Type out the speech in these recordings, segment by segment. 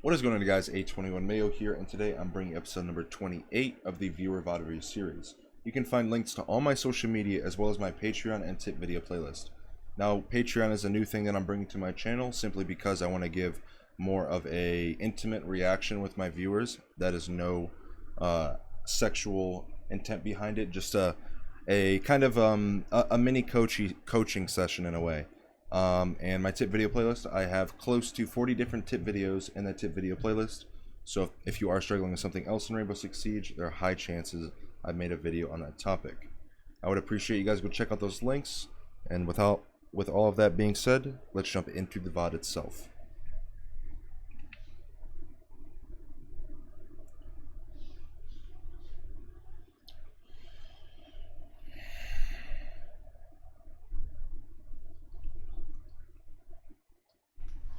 What is going on, guys? A21 Mayo here, and today I'm bringing episode number 28 of the Viewer VoD series. You can find links to all my social media as well as my Patreon and tip video playlist. Now, Patreon is a new thing that I'm bringing to my channel simply because I want to give more of a intimate reaction with my viewers. That is no sexual intent behind it, just a kind of a mini coaching session in a way. And my tip video playlist, I have close to 40 different tip videos in that tip video playlist. So if you are struggling with something else in Rainbow Six Siege, there are high chances I've made a video on that topic. I would appreciate you guys go check out those links. And with all of that being said, let's jump into the VOD itself.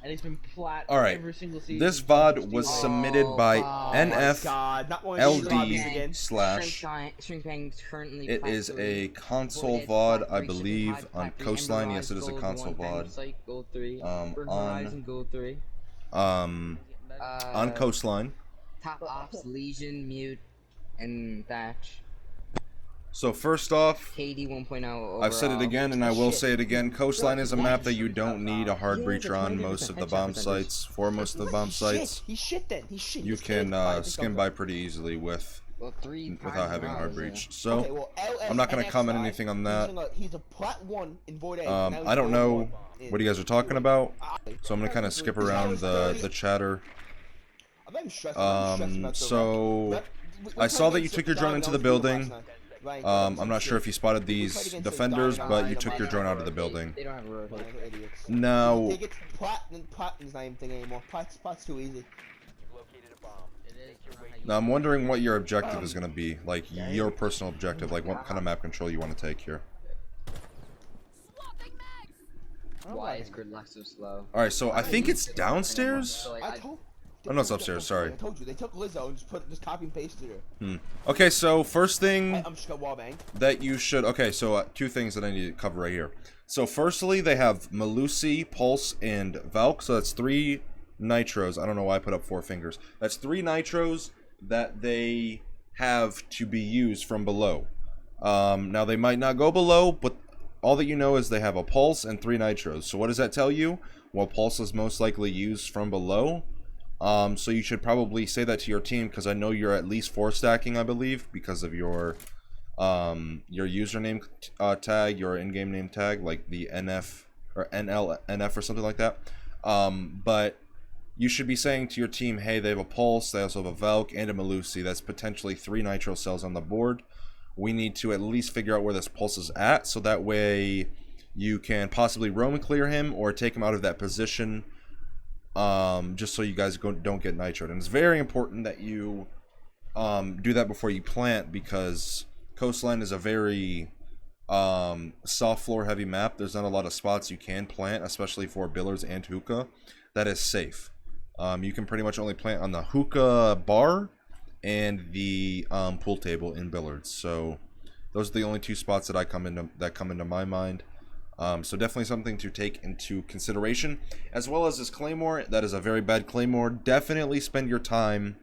And it's been flat every single season. This VOD was submitted by NFLD slash. It is a console VOD, I believe, on Coastline. Yes, it is a console VOD. On Coastline. Top Ops, Legion, Mute, and Thatch. So first off, KD 1.0 I've said it again and I will say it again, Coastline is a map that you don't need a hard breacher on most of the bomb sites. For most of the bomb sites, you can skim by pretty easily without having a hard breach. So, I'm not going to comment anything on that. I don't know what you guys are talking about, so I'm going to kind of skip around the chatter. So, I saw that you took your drone into the building. I'm not sure if you spotted these defenders, but you took your drone out of the building. Now, I'm wondering what your objective is going to be, like your personal objective, like what kind of map control you want to take here. Why is Gridlock so slow? Alright, so I think it's downstairs? Oh, no, it's upstairs, sorry. I told you, they took Lizzo and just copy and pasted her. Okay, so first thing I'm just gonna wallbang. that you should... Okay, so two things that I need to cover right here. So firstly, they have Melusi, Pulse, and Valk, so that's 3 nitros. I don't know why I put up 4 fingers. That's 3 nitros that they have to be used from below. Now, they might not go below, but all that you know is they have a Pulse and 3 nitros. So what does that tell you? Well, Pulse is most likely used from below. So you should probably say that to your team, because I know you're at least 4 stacking, I believe, because of your username tag, your in-game name tag, like the NF or NF or something like that. But you should be saying to your team, hey, they have a Pulse, they also have a Valk, and a Melusi. That's potentially 3 nitro cells on the board. We need to at least figure out where this Pulse is at, so that way you can possibly roam and clear him, or take him out of that position. Just so you guys don't get nitroed. And it's very important that you do that before you plant, because Coastline is a very soft floor heavy map. There's not a lot of spots you can plant, especially for Billards and Hookah, that is safe. You can pretty much only plant on the Hookah bar and the pool table in Billards. So those are the only 2 spots that come into my mind. So definitely something to take into consideration, as well as this Claymore. That is a very bad Claymore. Definitely spend your time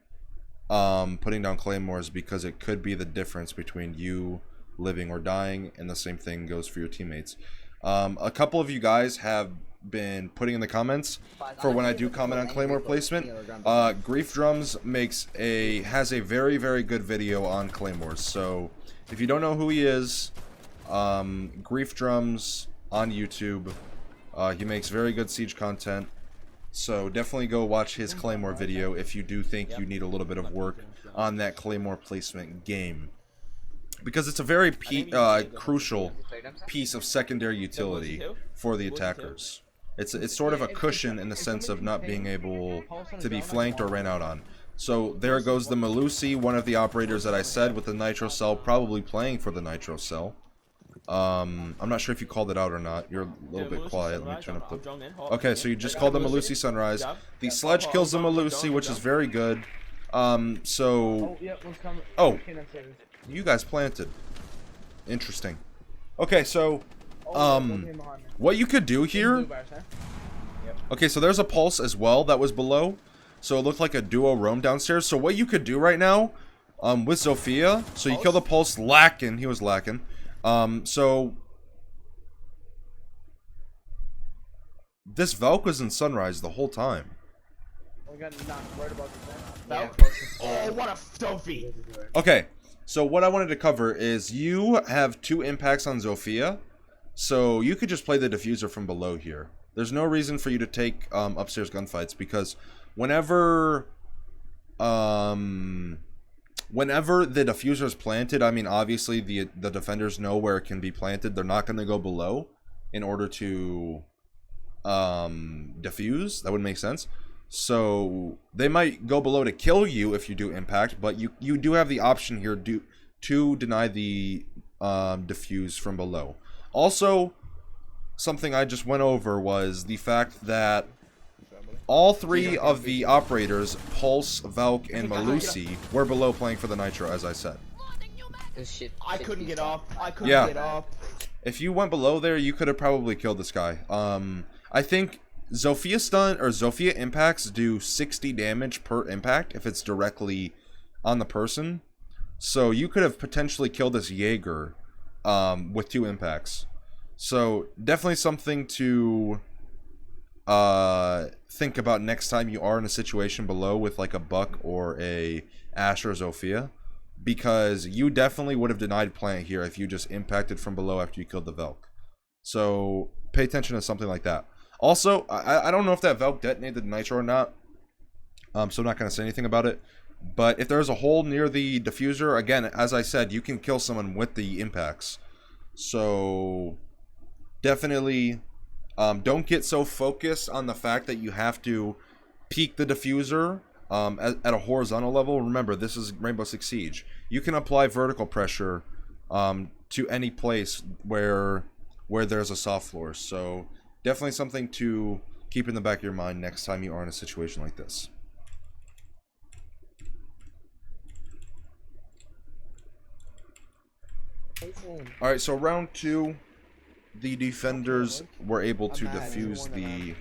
putting down Claymores, because it could be the difference between you living or dying, and the same thing goes for your teammates. A couple of you guys have been putting in the comments for when I do comment on Claymore placement. Grief Drums has a very, very good video on Claymores. So if you don't know who he is, Grief Drums on YouTube, he makes very good Siege content, so definitely go watch his Claymore video if you do think you need a little bit of work on that Claymore placement game, because it's a very crucial piece of secondary utility for the attackers. It's sort of a cushion in the sense of not being able to be flanked or ran out on. So there goes the Melusi, one of the operators that I said with the nitro cell, probably playing for the nitro cell. I'm not sure if you called it out or not. You're a little bit quiet. Let me turn up the... Okay, so you just called the Melusi Sunrise. The Sledge kills the Melusi, which is very good. So... Oh, you guys planted. Interesting. Okay, so... What you could do here... Okay, so there's a Pulse as well that was below. So it looked like a duo roam downstairs. So what you could do right now, with Zofia, so you kill the pulse lacking. He was lacking. So this Valk was in Sunrise the whole time. We got knocked right about the Valk? Oh, what a Sophie! Okay, so what I wanted to cover is you have 2 impacts on Zofia, so you could just play the diffuser from below here. There's no reason for you to take upstairs gunfights, because whenever the diffuser is planted, I mean, obviously the defenders know where it can be planted. They're not going to go below in order to diffuse. That would make sense. So they might go below to kill you if you do impact, but you do have the option here to deny the diffuse from below. Also, something I just went over was the fact that all 3 of the operators, Pulse, Valk, and Malusi, were below playing for the Nitro, as I said. I couldn't get off. I couldn't get off. If you went below there, you could have probably killed this guy. I think Zofia stun or Zofia impacts do 60 damage per impact if it's directly on the person. So you could have potentially killed this Jaeger with 2 impacts. So definitely something to think about next time you are in a situation below with like a Buck or a Ash or Zofia, because you definitely would have denied plant here if you just impacted from below after you killed the Velk. So pay attention to something like that. Also, I don't know if that Velk detonated the Nitro or not, so I'm not going to say anything about it. But if there's a hole near the diffuser, again, as I said, you can kill someone with the impacts. So definitely don't get so focused on the fact that you have to peek the diffuser at a horizontal level. Remember, this is Rainbow Six Siege. You can apply vertical pressure to any place where there's a soft floor. So definitely something to keep in the back of your mind next time you are in a situation like this. Alright, so round 2, the defenders were able to defuse the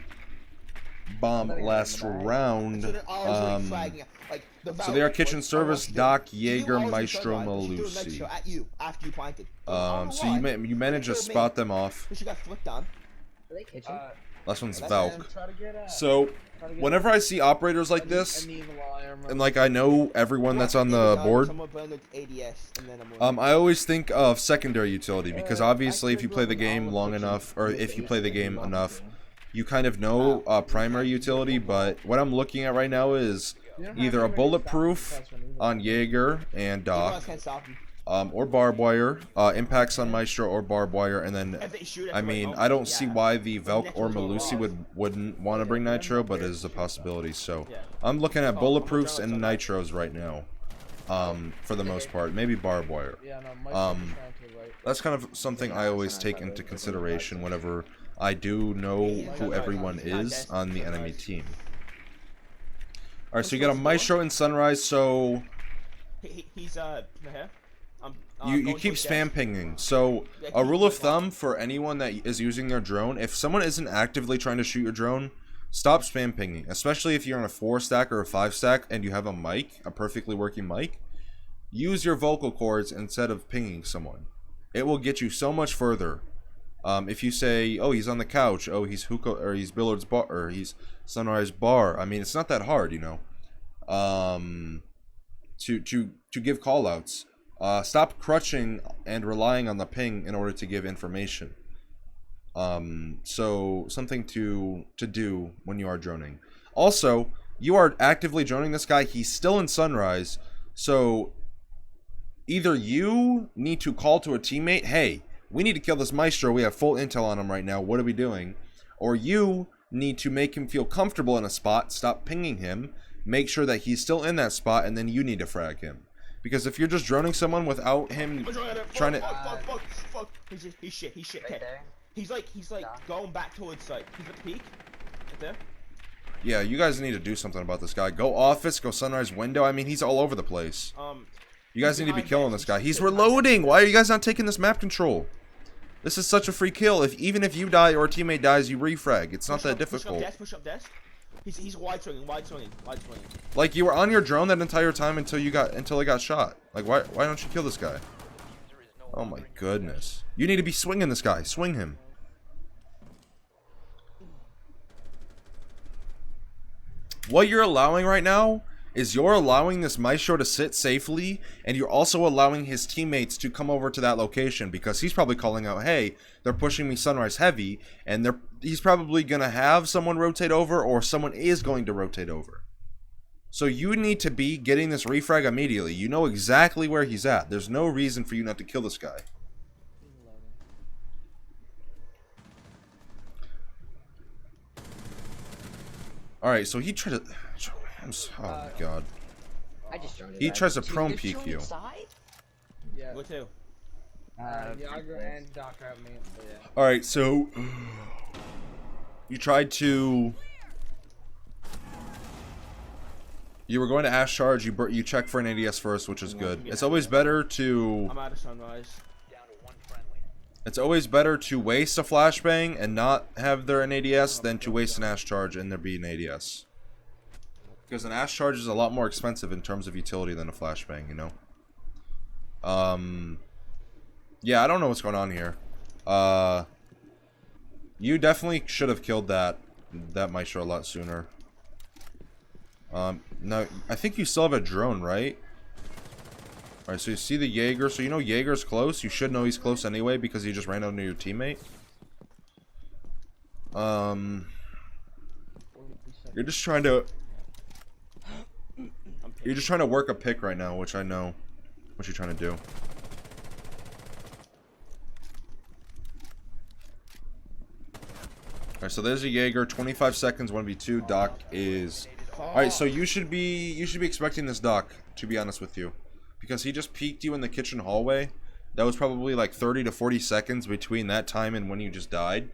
bomb last round. So they are kitchen service, Doc, Jaeger, Maestro, Malusi. So you managed to spot them off. Last one's Valk. So whenever I see operators like this, and like I know everyone that's on the board, I always think of secondary utility, because obviously if you play the game long enough, or if you play the game enough, you kind of know primary utility. But what I'm looking at right now is either a bulletproof on Jaeger and Doc, or barbed wire, impacts on Maestro or barbed wire, and then, I mean, I don't see why the Velk or Malusi wouldn't want to bring Nitro, but it is a possibility. So I'm looking at bulletproofs and Nitros right now, for the most part. Maybe barbed wire. That's kind of something I always take into consideration whenever I do know who everyone is on the enemy team. Alright, so you got a Maestro in Sunrise, so he's you keep spam pinging. So a rule of thumb for anyone that is using their drone, if someone isn't actively trying to shoot your drone, stop spam pinging. Especially if you're on a 4-stack or a 5-stack and you have a mic, a perfectly working mic. Use your vocal cords instead of pinging someone. It will get you so much further. If you say, oh, he's on the couch, oh, he's Hookah, or he's Billard's bar, or he's Sunrise bar. I mean, it's not that hard, you know. To give callouts. Stop crutching and relying on the ping in order to give information. So something to do when you are droning. Also, you are actively droning this guy. He's still in Sunrise. So either you need to call to a teammate, hey, we need to kill this Maestro. We have full intel on him right now. What are we doing? Or you need to make him feel comfortable in a spot. Stop pinging him. Make sure that he's still in that spot, and then you need to frag him. Because if you're just droning someone without him trying to... Fuck. He's shit. Right there. He's like going back towards site. He's at the peak. Right there. Yeah, you guys need to do something about this guy. Go office, go Sunrise window. I mean, he's all over the place. You guys need to be killing this guy. He's reloading. Why are you guys not taking this map control? This is such a free kill. Even if you die or a teammate dies, you refrag. It's not that difficult. Push up desk. He's wide swinging. Like, you were on your drone that entire time until it got shot. Like, why don't you kill this guy? Oh my goodness. You need to be swinging this guy. Swing him. What you're allowing right now is you're allowing this maestro to sit safely, and you're also allowing his teammates to come over to that location, because he's probably calling out, hey, they're pushing me sunrise heavy, and he's probably going to have someone rotate over, or someone is going to rotate over. So you need to be getting this refrag immediately. You know exactly where he's at. There's no reason for you not to kill this guy. Alright, so he tried to... Oh my god. I just joined it. He tries to prone peek you. Yeah. What two? Yager and Doc have me. Yeah. Alright, so... You tried to... You were going to Ash Charge, you check for an ADS first, which is good. It's always better to... I'm out of sunrise. It's always better to waste a flashbang and not have there an ADS than to waste an Ash Charge and there be an ADS. Because an Ash Charge is a lot more expensive in terms of utility than a flashbang, you know? Yeah, I don't know what's going on here. You definitely should have killed that Maestro a lot sooner. Now, I think you still have a drone, right? Alright, so you see the Jaeger. So you know Jaeger's close. You should know he's close anyway because he just ran under your teammate. You're just trying to... You're just trying to work a pick right now, which I know what you're trying to do. Alright, so there's a Jaeger. 25 seconds, 1v2. Doc is... Alright, so you should be expecting this Doc, to be honest with you. Because he just peeked you in the kitchen hallway. That was probably like 30 to 40 seconds between that time and when you just died.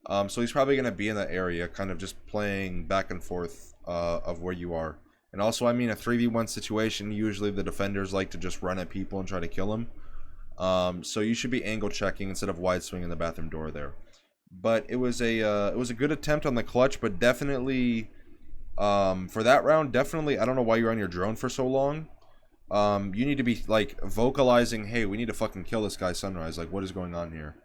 So he's probably going to be in that area, kind of just playing back and forth of where you are. And also, I mean, a 3v1 situation, usually the defenders like to just run at people and try to kill them. So you should be angle checking instead of wide swinging the bathroom door there. But it was a good attempt on the clutch, but definitely for that round, definitely, I don't know why you're on your drone for so long. You need to be like vocalizing, hey, we need to fucking kill this guy sunrise. Like, what is going on here?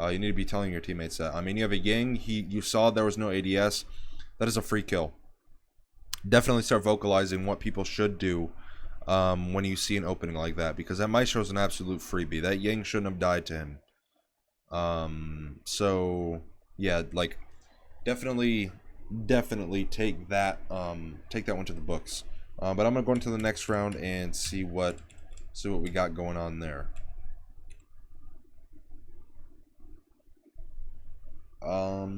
You need to be telling your teammates that. I mean, you have a Ying. You saw there was no ADS. That is a free kill. Definitely start vocalizing what people should do when you see an opening like that, because that Maestro is an absolute freebie. That Ying shouldn't have died to him. So yeah, like definitely take that one to the books. But I'm gonna go into the next round and see what we got going on there. All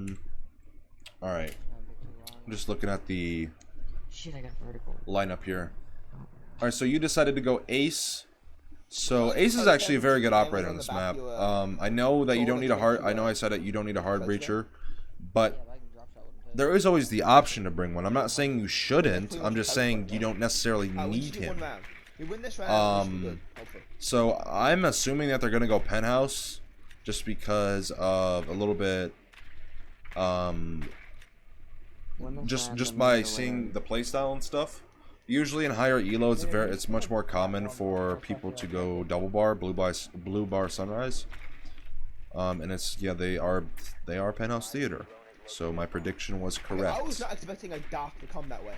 right. I'm just looking at the Shit, I got vertical. lineup here. All right, so you decided to go Ace. So Ace is actually a very good operator on this map. I know that you don't need a hard. I know I said it. You don't need a hard breacher, but there is always the option to bring one. I'm not saying you shouldn't. I'm just saying you don't necessarily need him. So I'm assuming that they're gonna go penthouse, just because of a little bit. Just by seeing the playstyle and stuff. Usually in higher elo, it's much more common for people to go double bar, blue bar sunrise. And it's they are penthouse theater. So my prediction was correct. I was not expecting a Doc to come that way.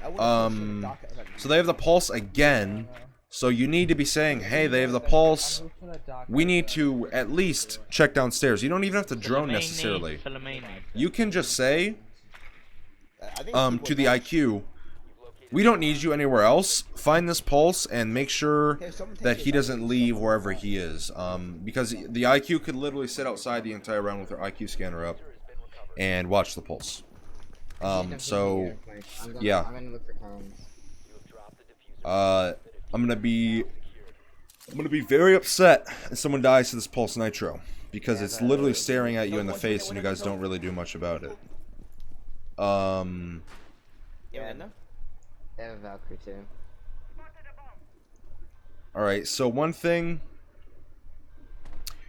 So they have the pulse again. So you need to be saying, hey, they have the pulse. We need to at least check downstairs. You don't even have to drone necessarily. You can just say to the IQ, we don't need you anywhere else. Find this pulse and make sure that he doesn't leave wherever he is. Because the IQ could literally sit outside the entire round with their IQ scanner up and watch the pulse. So yeah. I'm gonna be very upset if someone dies to this pulse nitro, because it's literally staring at you in the face and you guys don't really do much about it. They have a Valkyrie too. Alright, so one thing,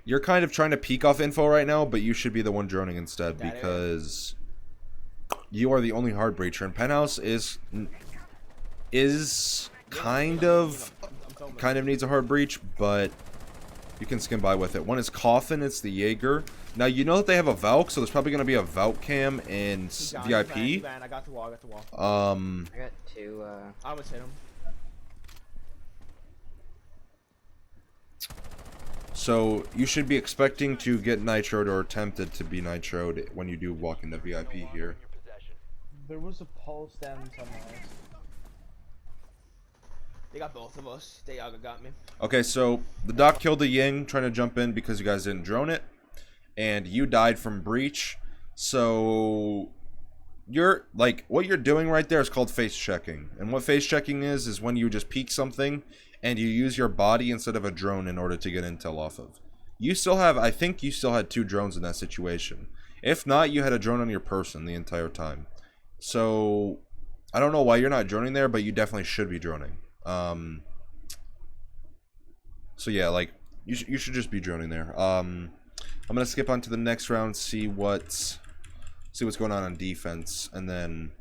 you're kind of trying to peek off info right now, but you should be the one droning instead, because you are the only hard breacher, and Penthouse is kind of needs a hard breach, but you can skim by with it. One is Coffin, it's the Jaeger. Now you know that they have a Valk, so there's probably gonna be a Valk cam in VIP. I got the wall, I got the wall. I got 2, I would hit him. So you should be expecting to get nitroed or tempted to be nitroed when you do walk into VIP here. There was a pulse down somewhere else. They got both of us. They got me. Okay, so the Doc killed the Ying trying to jump in because you guys didn't drone it, and you died from breach. So you're like, what you're doing right there is called face checking, and what face checking is when you just peek something and you use your body instead of a drone in order to get intel off of. You still have, I think you still had 2 drones in that situation. If not, you had a drone on your person the entire time. So I don't know why you're not droning there, but you definitely should be droning. So yeah, like you should just be droning there. I'm gonna skip on to the next round, see what's going on defense, and then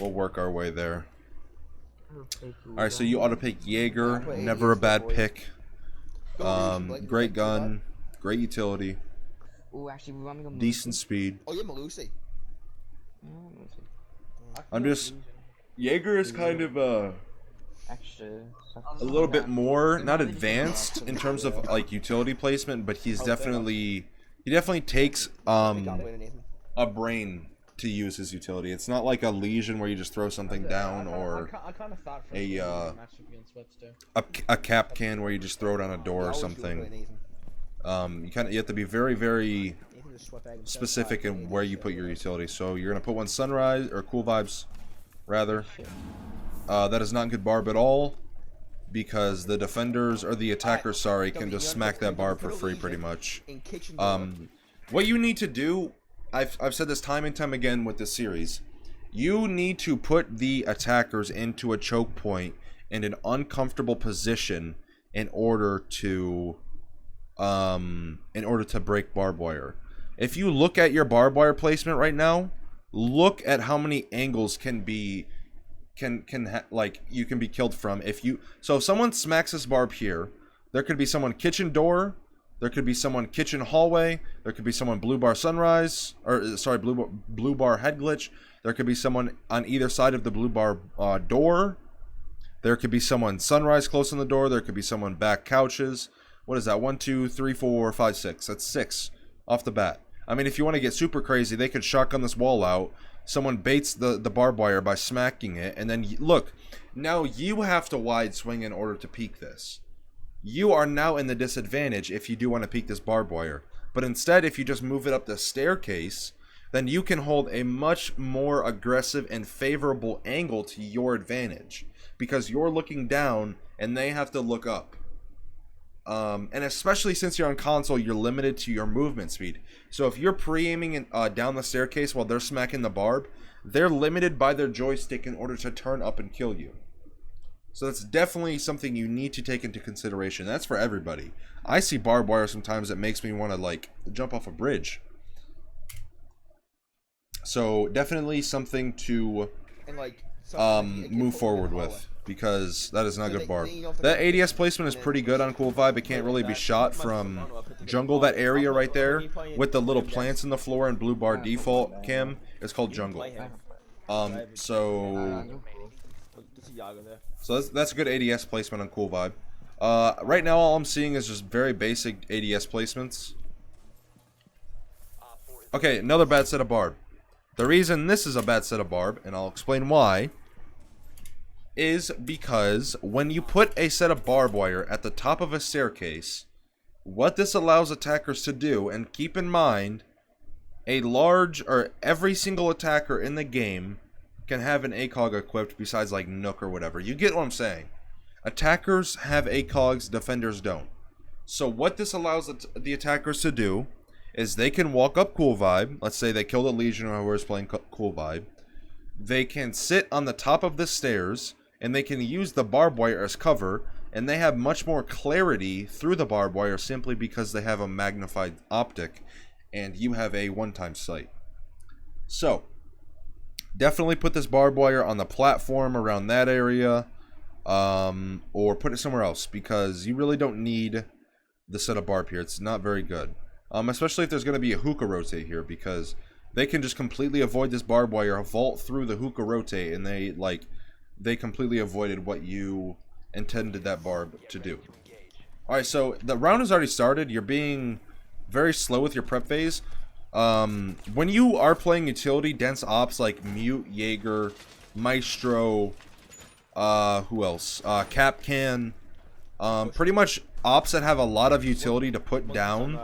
we'll work our way there. Alright, so you auto pick Jaeger, never a bad pick. Great gun, great utility, ooh, actually, we want to go decent speed. Oh, yeah, Malusi. I'm just, Jaeger is kind of Extra stuff. a little bit more, not advanced in terms of like utility placement, but he definitely takes a brain to use his utility. It's not like a Legion where you just throw something down, or I kind of thought a cap can where you just throw it on a door or something. You have to be very, very specific in where you put your utility. So you're gonna put one Sunrise or Cool Vibes, rather. That is not good Barb at all, because the defenders or the attackers, sorry, can just smack that Barb for free pretty much. What you need to do, I've said this time and time again with this series, you need to put the attackers into a choke point in an uncomfortable position in order to break barbed wire. If you look at your barbed wire placement right now, look at how many angles you can be killed from. So if someone smacks this barb here, there could be someone kitchen door, there could be someone kitchen hallway, there could be someone blue bar sunrise, or sorry, blue bar head glitch, there could be someone on either side of the blue bar door, there could be someone sunrise close on the door, there could be someone back couches. What is that? 1, 2, 3, 4, 5, 6. That's 6 off the bat. I mean, if you want to get super crazy, they could shotgun this wall out. Someone baits the barbed wire by smacking it, and then look, now you have to wide swing in order to peek this. You are now in the disadvantage if you do want to peek this barbed wire. But instead, if you just move it up the staircase, then you can hold a much more aggressive and favorable angle to your advantage, because you're looking down and they have to look up. And especially since you're on console, you're limited to your movement speed. So if you're pre-aiming down the staircase while they're smacking the barb, they're limited by their joystick in order to turn up and kill you. So that's definitely something you need to take into consideration. That's for everybody. I see barbed wire sometimes that makes me want to like jump off a bridge. So definitely something to move forward with, because that is not good barb. That ADS placement is pretty good on Cool Vibe. It can't really be shot from jungle. That area right there with the little plants in the floor and blue bar default cam is called jungle. So that's a good ADS placement on Cool Vibe. Right now all I'm seeing is just very basic ADS placements. Okay, another bad set of barb. The reason this is a bad set of barb, and I'll explain why, is because when you put a set of barbed wire at the top of a staircase, what this allows attackers to do, and keep in mind, every single attacker in the game can have an ACOG equipped besides like Nook or whatever. You get what I'm saying. Attackers have ACOGs, defenders don't. So what this allows the attackers to do is they can walk up Cool Vibe. Let's say they killed a Legion or whoever's playing Cool Vibe. They can sit on the top of the stairs and they can use the barbed wire as cover, and they have much more clarity through the barbed wire simply because they have a magnified optic and you have a one-time sight. So Definitely put this barbed wire on the platform around that area, or put it somewhere else, because you really don't need the set of barb here. It's not very good, especially if there's going to be a hookah rotate here, because they can just completely avoid this barbed wire, vault through the hookah rotate, and they completely avoided what you intended that barb to do. Alright, so the round has already started. You're being very slow with your prep phase. When you are playing utility dense ops like Mute, Jaeger, Maestro, who else? Capcan, pretty much ops that have a lot of utility to put down,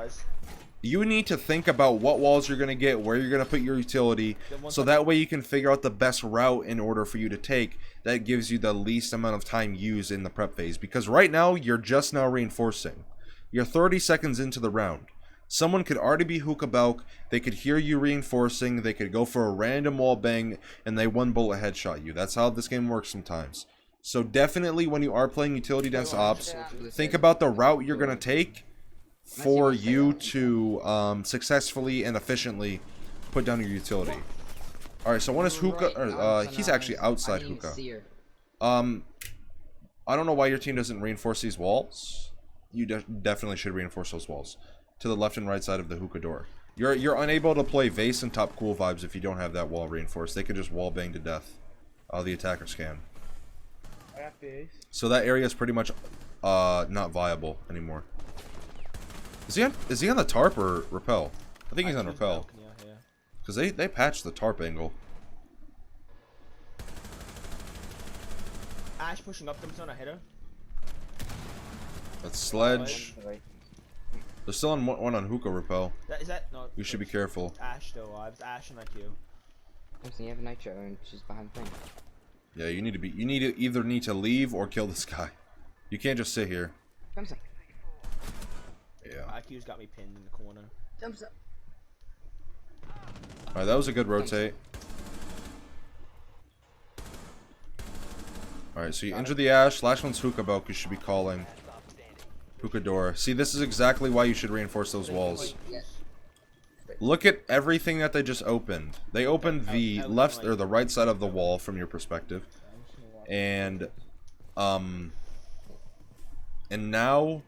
you need to think about what walls you're going to get, where you're going to put your utility, so that way you can figure out the best route in order for you to take that gives you the least amount of time used in the prep phase. Because right now, you're just now reinforcing. You're 30 seconds into the round. Someone could already be hookah balk, they could hear you reinforcing, they could go for a random wall bang, and they one bullet headshot you. That's how this game works sometimes. So definitely when you are playing utility dense ops, think about the route you're going to take for you to successfully and efficiently put down your utility. Alright, so one is hookah, he's actually outside hookah. I don't know why your team doesn't reinforce these walls. You definitely should reinforce those walls to the left and right side of the hookah door. You're unable to play Vase and Top Cool Vibes if you don't have that wall reinforced. They could just wall bang to death. The attackers can. So that area is pretty much not viable anymore. Is he on the tarp or rappel? I think he's on rappel. Because they patched the tarp angle. Ash pushing up, them on a hitter. That's Sledge. They're still on one on hookah rappel. Is that no? You should be careful. Ash still alive. It's Ash and IQ. You have a nitro and she's behind the thing. Yeah, you either need to leave or kill this guy. You can't just sit here. Thumbs up. Yeah. IQ's got me pinned in the corner. Thumbs up. Alright, that was a good rotate. Alright, so you injure the Ash. Last one's hookah balk. You should be calling. Hookah door. See, this is exactly why you should reinforce those walls. Look at everything that they just opened. They opened the left or the right side of the wall from your perspective. And now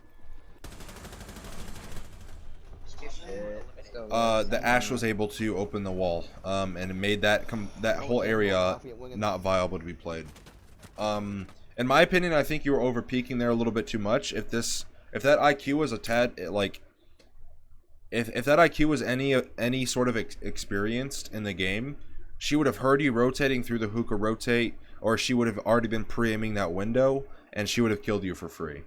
the Ash was able to open the wall, and it made that whole area not viable to be played. In my opinion, I think you were over peaking there a little bit too much. If that IQ was a tad like, if that IQ was any sort of experienced in the game, she would have heard you rotating through the hookah rotate, or she would have already been pre-aiming that window, and she would have killed you for free.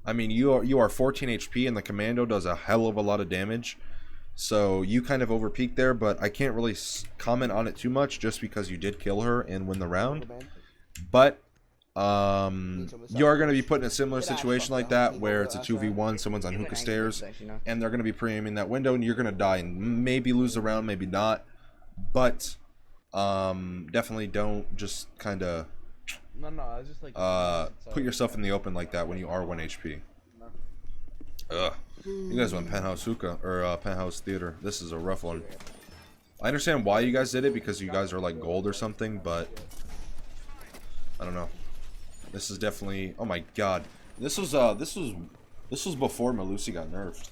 I mean, you are 14 HP, and the commando does a hell of a lot of damage. So you kind of overpeaked there, but I can't really comment on it too much just because you did kill her and win the round. But you are going to be put in a similar situation like that where it's a 2v1, someone's on hookah stairs, and they're going to be pre-aiming that window, and you're going to die and maybe lose the round, maybe not. But definitely don't just kind of put yourself in the open like that when you are 1 HP. Ugh. You guys went Penthouse Hookah, or Penthouse Theater. This is a rough one. I understand why you guys did it, because you guys are like gold or something, but I don't know. This is definitely, oh my god. This was before Melusi got nerfed.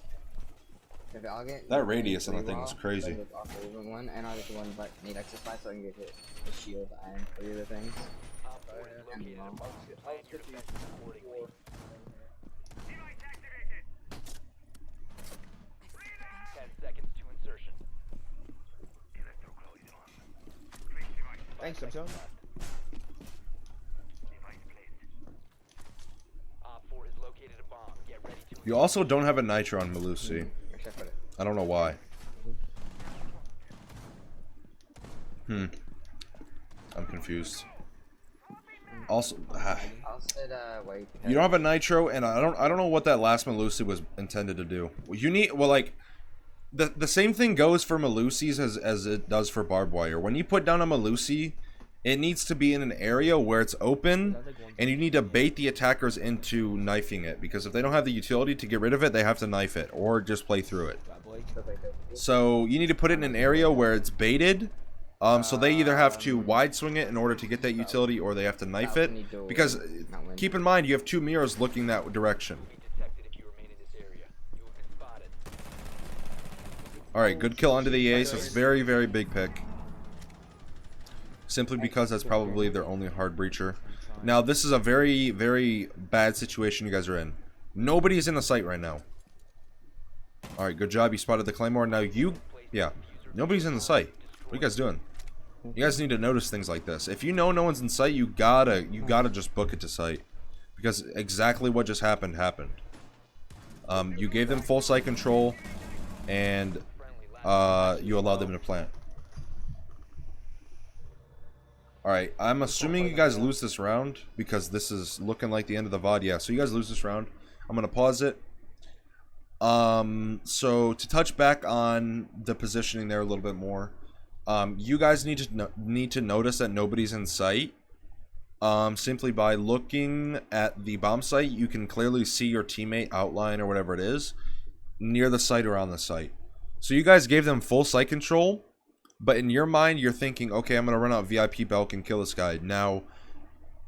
That radius on the thing was crazy. And I'll get the one but need exercise so I can get hit the shield and three other things. Thanks, Samson. You also don't have a nitro on Melusi. I don't know why. I'm confused. Also, you don't have a nitro, and I don't know what that last Melusi was intended to do. You need, well, like, the same thing goes for Melusis as it does for barbed wire. When you put down a Melusi, it needs to be in an area where it's open, and you need to bait the attackers into knifing it, because if they don't have the utility to get rid of it, they have to knife it or just play through it. So you need to put it in an area where it's baited, So they either have to wide swing it in order to get that utility, or they have to knife it. Because keep in mind, you have 2 mirrors looking that direction. Alright, good kill onto the ace. It's very, very big pick. Simply because that's probably their only hard breacher. Now, this is a very, very bad situation you guys are in. Nobody's in the site right now. Alright, good job. You spotted the Claymore. Now yeah, nobody's in the site. What are you guys doing? You guys need to notice things like this. If you know no one's in sight, you gotta just book it to sight. Because exactly what just happened. You gave them full sight control, and you allowed them to plant. Alright, I'm assuming you guys lose this round, because this is looking like the end of the VoD. Yeah, so you guys lose this round. I'm gonna pause it. So to touch back on the positioning there a little bit more, you guys need to notice that nobody's in sight. Simply by looking at the bomb site, you can clearly see your teammate outline or whatever it is near the site or on the site. So you guys gave them full sight control, but in your mind you're thinking, okay, I'm gonna run out VIP Belk and kill this guy. Now,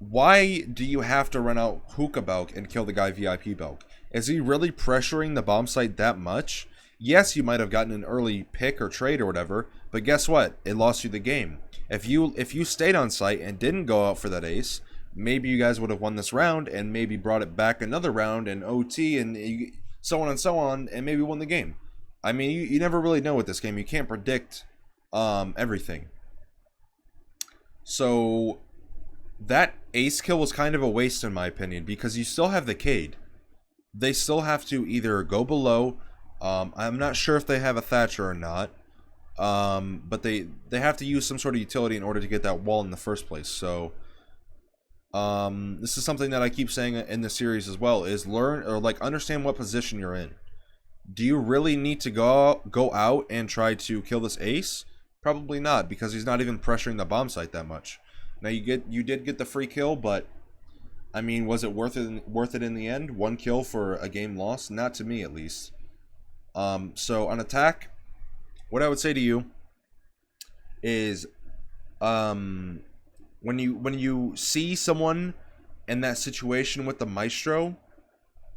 why do you have to run out Hookah Belk and kill the guy VIP Belk? Is he really pressuring the bomb site that much? Yes, you might have gotten an early pick or trade or whatever, but guess what? It lost you the game. If you stayed on site and didn't go out for that ace, maybe you guys would have won this round and maybe brought it back another round and OT and so on, and maybe won the game. I mean, you never really know with this game. You can't predict everything. So that ace kill was kind of a waste in my opinion, because you still have the Cade. They still have to either go below. I'm not sure if they have a Thatcher or not. But they have to use some sort of utility in order to get that wall in the first place. So this is something that I keep saying in the series as well, is learn, or like understand what position you're in. Do you really need to go out and try to kill this ace? Probably not, because he's not even pressuring the bomb site that much. Now you did get the free kill, but I mean, was it worth it in the end? 1 kill for a game lost? Not to me, at least. So on attack, what I would say to you is, when you see someone in that situation with the Maestro,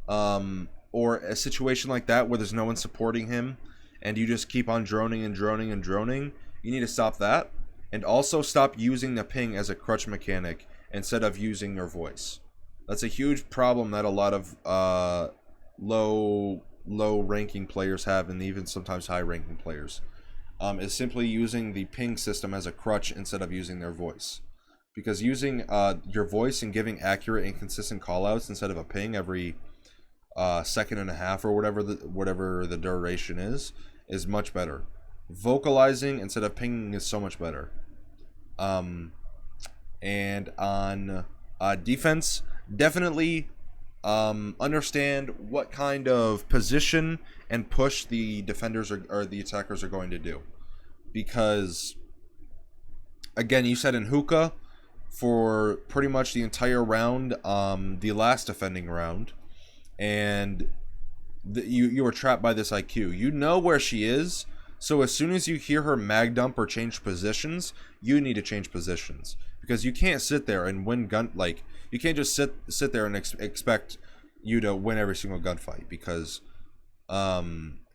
or a situation like that where there's no one supporting him, and you just keep on droning and droning and droning, you need to stop that, and also stop using the ping as a crutch mechanic instead of using your voice. That's a huge problem that a lot of low ranking players have, and even sometimes high ranking players, is simply using the ping system as a crutch instead of using their voice. Because using your voice and giving accurate and consistent callouts instead of a ping every second and a half or whatever the duration is much better. Vocalizing instead of pinging is so much better. And on defense, definitely understand what kind of position and push the defenders or the attackers are going to do. Because, again, you said in Hookah for pretty much the entire round, the last defending round, and you were trapped by this IQ. You know where she is, so as soon as you hear her mag dump or change positions, you need to change positions. Because you can't sit there and win you can't just sit there and expect you to win every single gunfight, because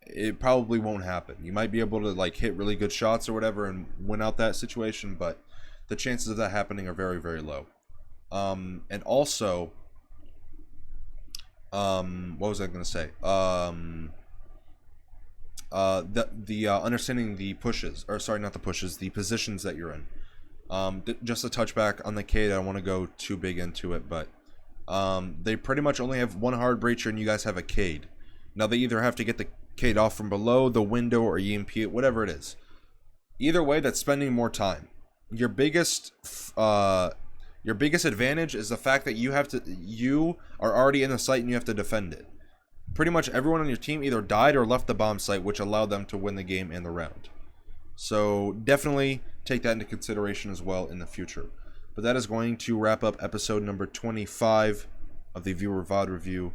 it probably won't happen. You might be able to hit really good shots or whatever and win out that situation, but the chances of that happening are very, very low. And also, what was I going to say? Understanding the pushes, or sorry, not the pushes, the positions that you're in. Just a touchback on the Cade. I don't want to go too big into it, but they pretty much only have 1 hard breacher, and you guys have a Cade. Now they either have to get the Cade off from below the window or EMP it, whatever it is. Either way, that's spending more time. Your biggest advantage is the fact that you are already in the site and you have to defend it. Pretty much everyone on your team either died or left the bomb site, which allowed them to win the game and the round. So definitely take that into consideration as well in the future. But that is going to wrap up episode number 25 of the Viewer VoD review.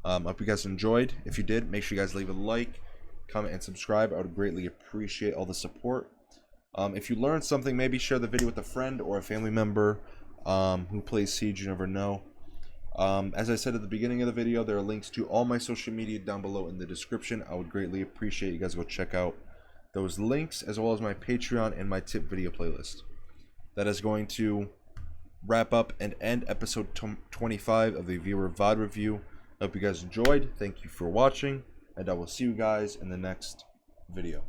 Hope you guys enjoyed. If you did, make sure you guys leave a like, comment, and subscribe. I would greatly appreciate all the support. If you learned something, maybe share the video with a friend or a family member who plays Siege. You never know. As I said at the beginning of the video, there are links to all my social media down below in the description. I would greatly appreciate you guys go check out those links, as well as my Patreon and my tip video playlist. That is going to wrap up and end episode 25 of the viewer VoD review. I hope you guys enjoyed. Thank you for watching, and I will see you guys in the next video.